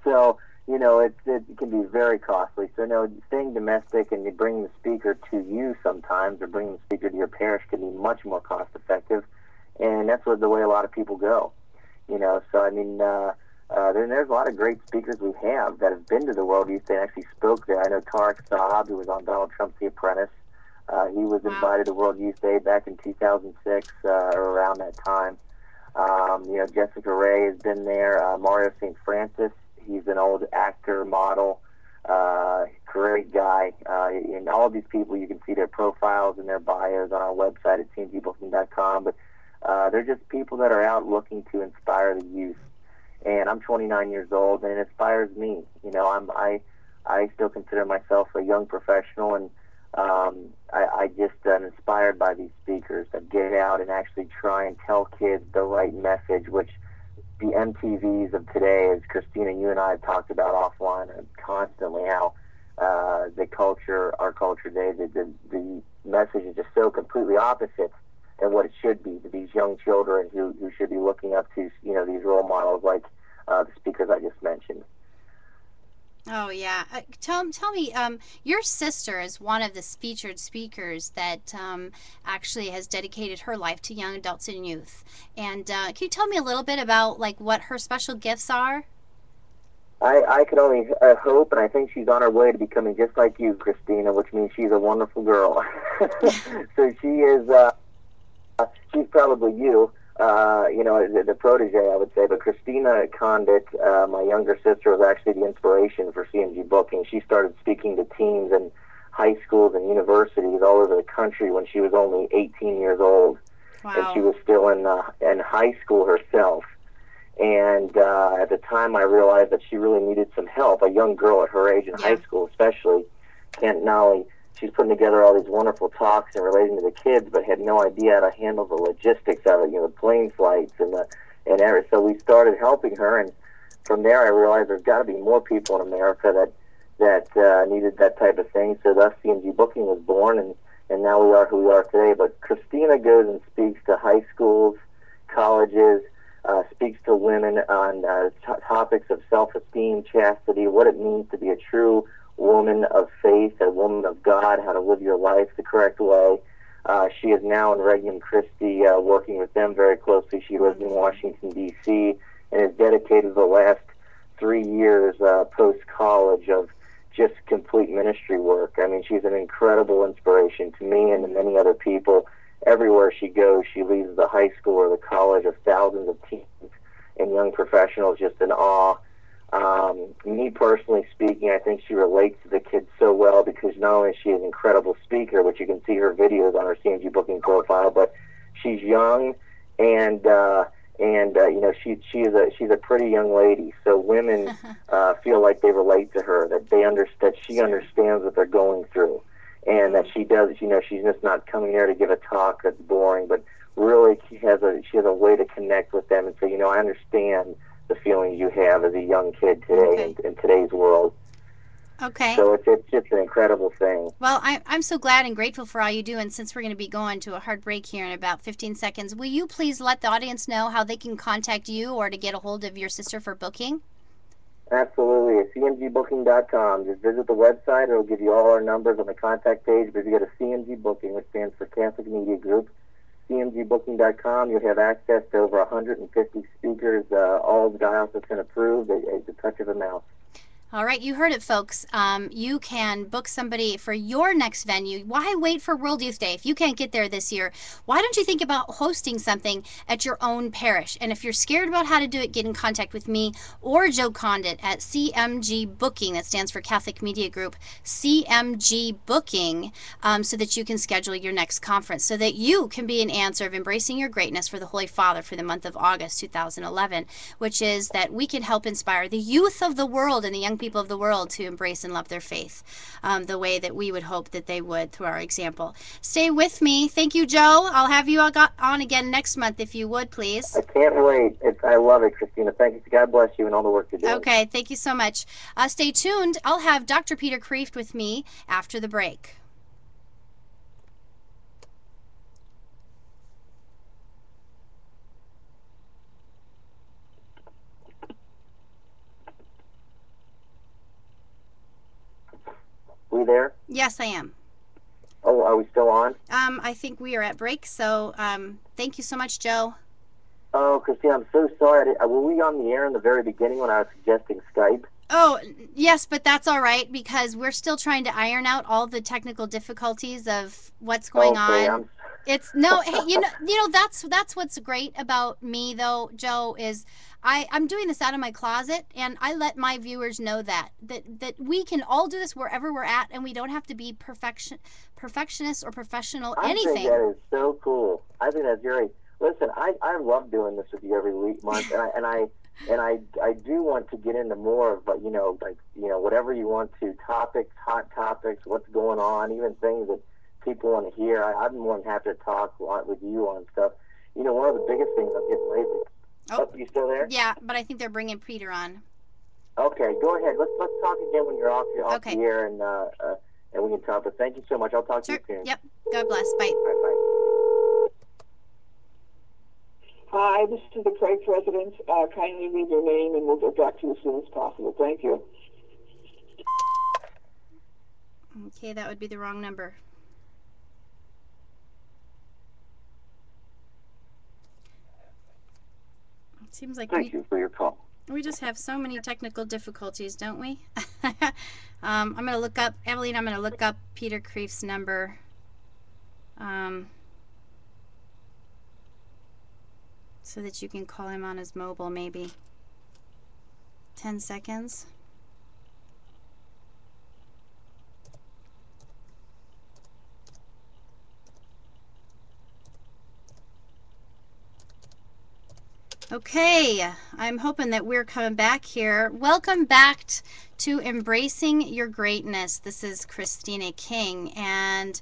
So, it can be very costly. So, no, staying domestic and you bring the speaker to you sometimes, or bringing the speaker to your parish, can be much more cost effective. And that's the way a lot of people go. So, I mean, there's a lot of great speakers we have that have been to the World Youth Day and actually spoke there. I know Tarek Saab, who was on Donald Trump's The Apprentice. He was invited to World Youth Day back in 2006, or around that time. Jessica Ray has been there. Mario St. Francis, he's an old actor, model, great guy. And all of these people, you can see their profiles and their bios on our website at cmgbooking.com. But they're just people that are out looking to inspire the youth. And I'm 29 years old, and it inspires me. I still consider myself a young professional, and I just am inspired by these speakers that get out and actually try and tell kids the right message, which the MTVs of today, as Christina, you and I have talked about offline constantly, how our culture today, the message is just so completely opposite than what it should be to these young children who should be looking up to, these role models like the speakers I just mentioned. Oh yeah. Tell me, your sister is one of the featured speakers that actually has dedicated her life to young adults and youth. And can you tell me a little bit about like what her special gifts are? I can only hope, and I think she's on her way to becoming just like you, Christina, which means she's a wonderful girl. So she is. She's probably you. The protege, I would say. But Christina Condit, my younger sister, was actually the inspiration for CMG Booking. She started speaking to teens in high schools and universities all over the country when she was only 18 years old, and she Wow. was still in high school herself. And at the time, I realized that she really needed some help. A young girl at her age in high Yeah. school, especially, can't not only she's putting together all these wonderful talks and relating to the kids, but had no idea how to handle the logistics of it, the plane flights and everything. So we started helping her, and from there I realized there's got to be more people in America that needed that type of thing. So thus CMG Booking was born, and now we are who we are today. But Christina goes and speaks to high schools, colleges, speaks to women on topics of self-esteem, chastity, what it means to be a true woman of faith, a woman of God, how to live your life the correct way. She is now in Regnum Christi, working with them very closely. She lives in Washington, D.C., and has dedicated the last 3 years post-college of just complete ministry work. I mean, she's an incredible inspiration to me and to many other people. Everywhere she goes, she leaves the high school or the college of thousands of teens and young professionals just in awe. Me personally speaking, I think she relates to the kids so well because not only is she an incredible speaker, which you can see her videos on her CMG Booking profile, but she's young and she's a pretty young lady. So women feel like they relate to her, that that she understands what they're going through, and that she does. She's just not coming there to give a talk that's boring, but really she has a way to connect with them and say, I understand the feelings you have as a young kid today Okay. in today's world. Okay. So it's just an incredible thing. Well, I'm so glad and grateful for all you do. And since we're going to be going to a hard break here in about 15 seconds, will you please let the audience know how they can contact you or to get a hold of your sister for booking? Absolutely. At cmgbooking.com. Just visit the website. It'll give you all our numbers on the contact page. But if you go to CMG Booking, which stands for Catholic Media Group, cmgbooking.com, you'll have access to over 150 speakers, all diocesan approved at the touch of a mouse. All right, you heard it, folks. You can book somebody for your next venue. Why wait for World Youth Day? If you can't get there this year, why don't you think about hosting something at your own parish? And if you're scared about how to do it, get in contact with me or Joe Condit at CMG Booking. That stands for Catholic Media Group, CMG Booking, so that you can schedule your next conference, so that you can be an answer of embracing your greatness for the Holy Father for the month of August 2011, which is that we can help inspire the youth of the world and the young people of the world to embrace and love their faith the way that we would hope that they would through our example. Stay with me. Thank you, Joe. I'll have you on again next month if you would, I please. can't wait. I love it, Christina. Thank you. God bless you and all the work you're doing. Okay, thank you so much. Stay tuned. I'll have Dr. Peter Kreeft with me after the break. there? Yes, I am. Oh, are we still on? I think we are at break, so thank you so much, Joe. Oh, Christine, I'm so sorry. Were we on the air in the very beginning when I was suggesting Skype? Oh, yes, but that's all right because we're still trying to iron out all the technical difficulties of what's going Okay, on. It's no, hey, that's what's great about me though, Joe, is I'm doing this out of my closet and I let my viewers know that we can all do this wherever we're at and we don't have to be perfectionists or professional anything. I think that is so cool. I think that's very. Listen, I love doing this with you every month, and I do want to get into more of, whatever you want to, topics, hot topics, what's going on, even things that people want to hear. I'm more than happy to talk with you on stuff. One of the biggest things I'm getting lately. Oh, you still there? Yeah, but I think they're bringing Peter on. Okay, go ahead. Let's talk again when you're off okay. the air, and we can talk. But thank you so much. I'll talk to you soon. Yep. God bless. Bye. Bye. Hi, this is the Craig president. Kindly leave your name and we'll get back to you as soon as possible. Thank you. Okay, that would be the wrong number. It seems like Thank you for your call. We just have so many technical difficulties, don't we? I'm going to look up, Evelyn, I'm going to look up Peter Kreeft's number. So that you can call him on his mobile, maybe. 10 seconds. Okay, I'm hoping that we're coming back here. Welcome back to Embracing Your Greatness. This is Christina King, and